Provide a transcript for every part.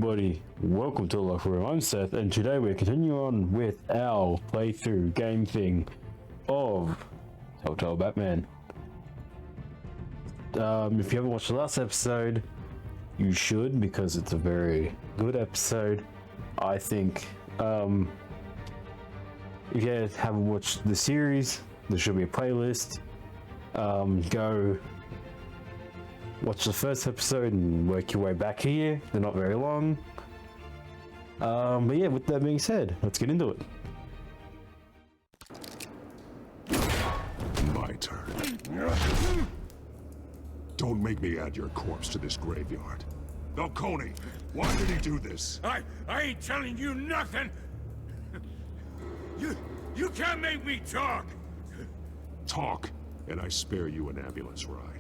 everybody, welcome to the Locker Room. I'm Seth, and today we're continuing on with our playthrough game thing of TellTale Batman. If you haven't watched the last episode, you should, because it's a very good episode, I think. If you haven't watched the series, there should be a playlist. Go watch the first episode and work your way back here. They're not very long. But yeah, with that being said, let's get into it. My turn. Don't make me add your corpse to this graveyard. Falcone, why did he do this? I ain't telling you nothing! You can't make me talk! Talk, and I spare you an ambulance ride.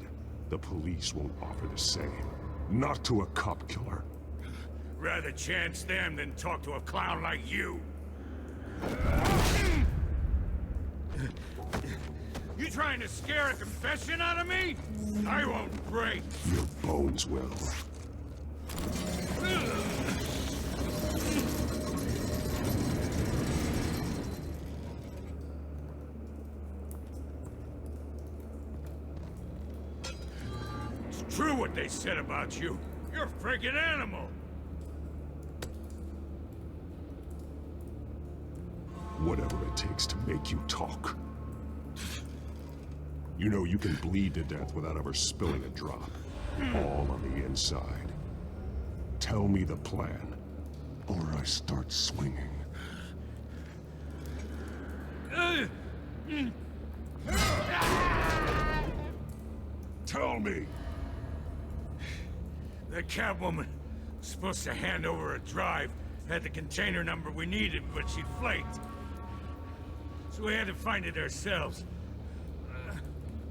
The police won't offer the same. Not to a cop killer. Rather chance them than talk to a clown like you. You trying to scare a confession out of me? I won't break. Your bones will. It's true what they said about you. You're a freaking animal. Whatever it takes to make you talk. You know you can bleed to death without ever spilling a drop. All on the inside. Tell me the plan, or I start swinging. Tell me! The Catwoman was supposed to hand over a drive, had the container number we needed, but she flaked. So we had to find it ourselves.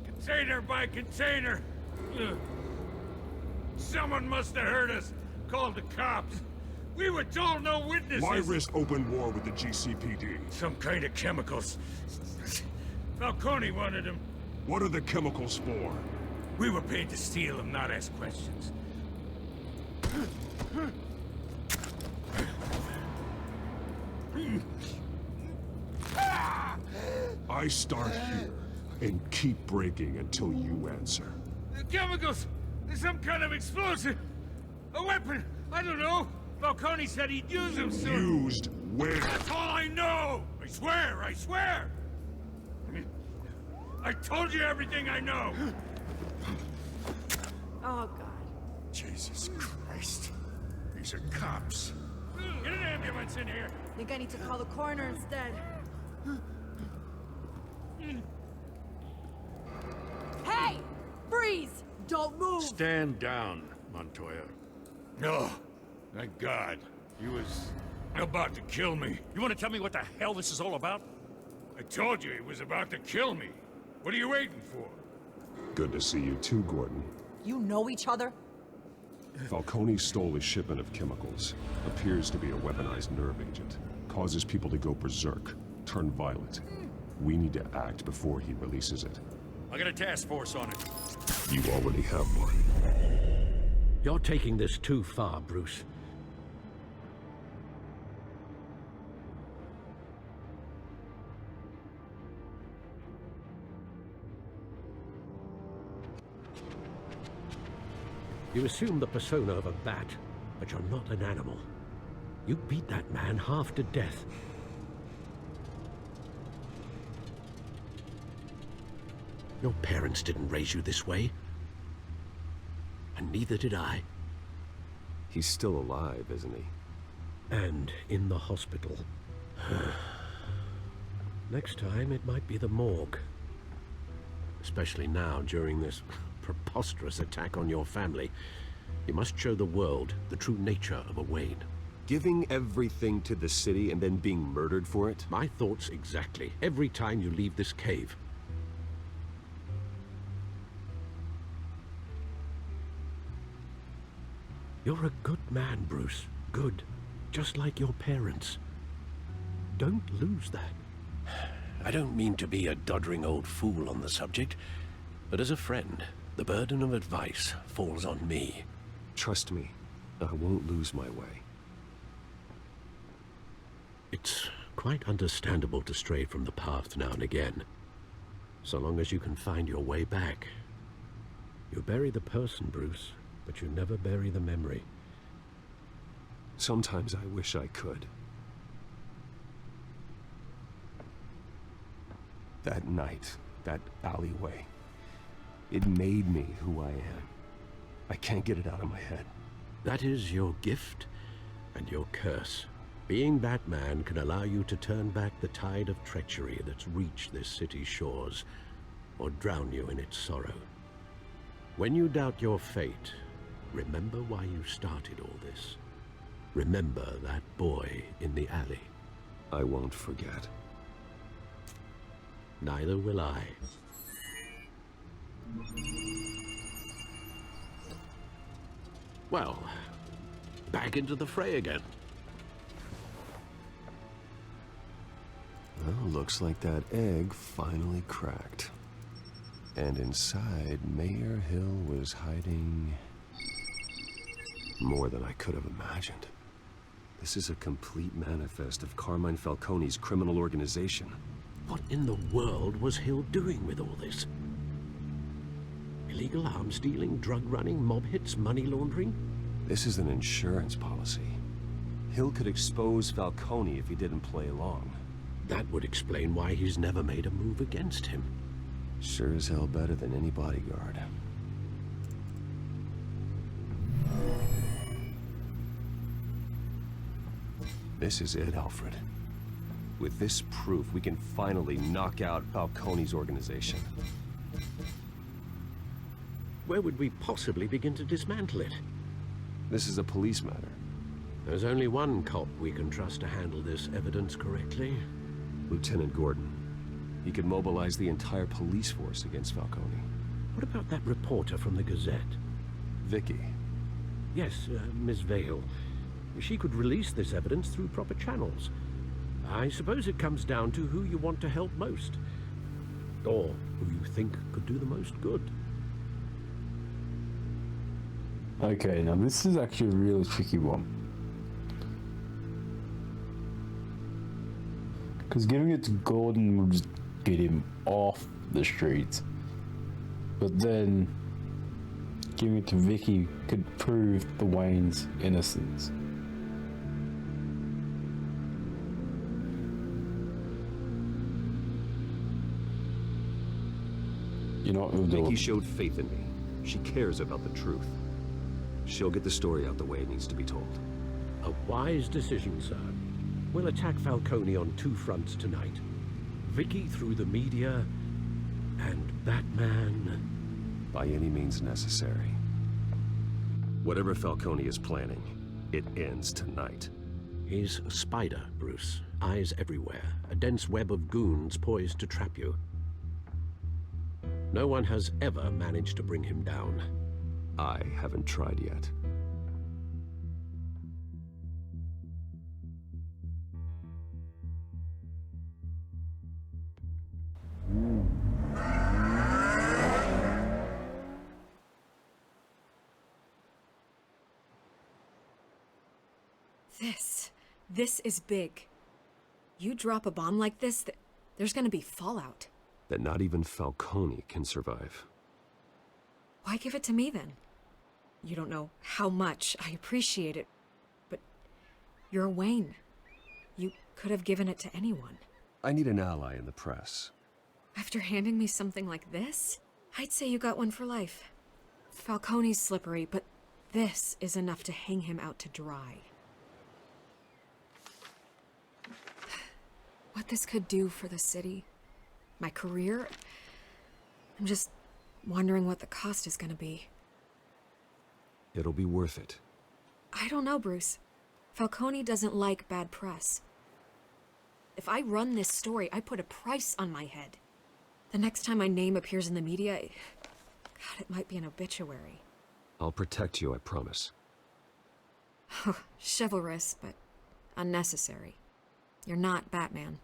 Container by container. Someone must have heard us, called the cops. We were told no witnesses. Why risk open war with the GCPD? Some kind of chemicals. Falcone wanted them. What are the chemicals for? We were paid to steal them, not ask questions. I start here and keep breaking until you answer. The chemicals! There's some kind of explosive! A weapon! I don't know! Falcone said he'd use them soon! Used where? That's all I know! I swear! I swear! I told you everything I know! Oh, God. Jesus Christ. These are cops. Get an ambulance in here! Think I need to call the coroner instead. Hey! Freeze! Don't move! Stand down, Montoya. No. Thank God. He was about to kill me. You want to tell me what the hell this is all about? I told you he was about to kill me. What are you waiting for? Good to see you too, Gordon. You know each other? Falcone stole a shipment of chemicals. Appears to be a weaponized nerve agent. Causes people to go berserk, turn violent. We need to act before he releases it. I got a task force on it. You already have one. You're taking this too far, Bruce. You assume the persona of a bat, but you're not an animal. You beat that man half to death. Your parents didn't raise you this way. And neither did I. He's still alive, isn't he? And in the hospital. Next time, it might be the morgue. Especially now, during this preposterous attack on your family. You must show the world the true nature of a Wayne. Giving everything to the city and then being murdered for it? My thoughts exactly. Every time you leave this cave. You're a good man, Bruce. Good. Just like your parents. Don't lose that. I don't mean to be a doddering old fool on the subject, but as a friend, the burden of advice falls on me. Trust me, I won't lose my way. It's quite understandable to stray from the path now and again, so long as you can find your way back. You bury the person, Bruce, but you never bury the memory. Sometimes I wish I could. That night, that alleyway, it made me who I am. I can't get it out of my head. That is your gift and your curse. Being Batman can allow you to turn back the tide of treachery that's reached this city's shores, or drown you in its sorrow. When you doubt your fate, remember why you started all this. Remember that boy in the alley. I won't forget. Neither will I. Well, back into the fray again. Well, looks like that egg finally cracked. And inside, Mayor Hill was hiding more than I could have imagined. This is a complete manifest of Carmine Falcone's criminal organization. What in the world was Hill doing with all this? Illegal arms dealing, drug running, mob hits, money laundering? This is an insurance policy. Hill could expose Falcone if he didn't play along. That would explain why he's never made a move against him. Sure as hell better than any bodyguard. This is it, Alfred. With this proof, we can finally knock out Falcone's organization. Where would we possibly begin to dismantle it? This is a police matter. There's only one cop we can trust to handle this evidence correctly. Lieutenant Gordon. He could mobilize the entire police force against Falcone. What about that reporter from the Gazette? Vicky. Yes, Miss Vale. She could release this evidence through proper channels. I suppose it comes down to who you want to help most. Or who you think could do the most good. Okay, now this is actually a really tricky one. Because giving it to Gordon would just get him off the streets. But then giving it to Vicky could prove the Wayne's innocence. You know what we'll do? Vicky showed faith in me. She cares about the truth. She'll get the story out the way it needs to be told. A wise decision, sir. We'll attack Falcone on two fronts tonight. Vicky through the media, and Batman... by any means necessary. Whatever Falcone is planning, it ends tonight. He's a spider, Bruce. Eyes everywhere. A dense web of goons poised to trap you. No one has ever managed to bring him down. I haven't tried yet. This is big. You drop a bomb like this, there's gonna be fallout. That not even Falcone can survive. Why give it to me then? You don't know how much I appreciate it, but you're a Wayne. You could have given it to anyone. I need an ally in the press. After handing me something like this, I'd say you got one for life. Falcone's slippery, but this is enough to hang him out to dry. What this could do for the city, my career, I'm just wondering what the cost is gonna be. It'll be worth it. I don't know, Bruce. Falcone doesn't like bad press. If I run this story, I put a price on my head. The next time my name appears in the media, God, it might be an obituary. I'll protect you, I promise. Chivalrous, but unnecessary. You're not Batman.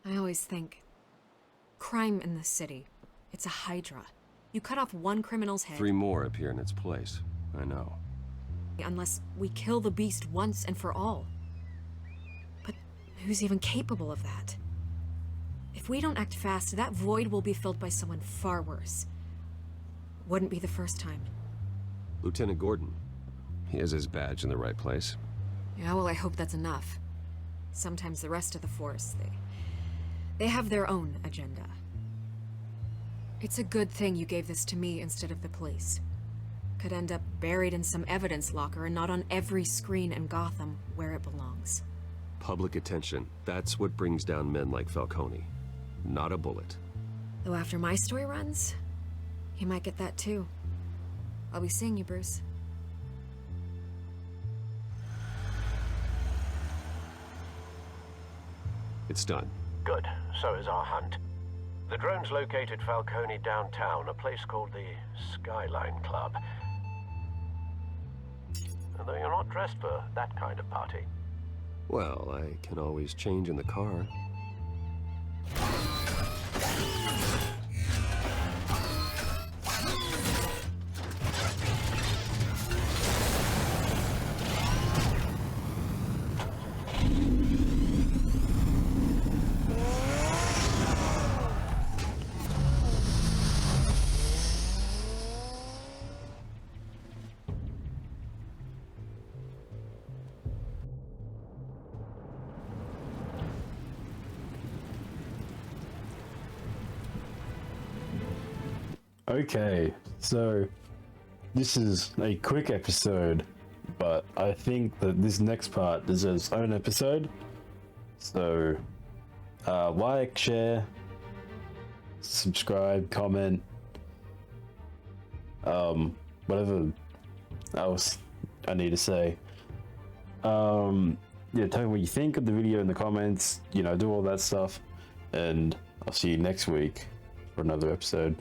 I always think, crime in the city, it's a hydra. You cut off one criminal's head... 3 more appear in its place. I know. Unless we kill the beast once and for all. Who's even capable of that? If we don't act fast, that void will be filled by someone far worse. Wouldn't be the first time. Lieutenant Gordon. He has his badge in the right place. Yeah, well, I hope that's enough. Sometimes the rest of the Force, they have their own agenda. It's a good thing you gave this to me instead of the police. Could end up buried in some evidence locker and not on every screen in Gotham where it belongs. Public attention. That's what brings down men like Falcone. Not a bullet. Though after my story runs, he might get that too. I'll be seeing you, Bruce. It's done. Good. So is our hunt. The drone's located Falcone downtown, a place called the Skyline Club. Although you're not dressed for that kind of party. Well, I can always change in the car. Okay, so this is a quick episode, but I think that this next part deserves its own episode. So, like, share, subscribe, comment, whatever else I need to say. Yeah, tell me what you think of the video in the comments, you know, do all that stuff, and I'll see you next week for another episode.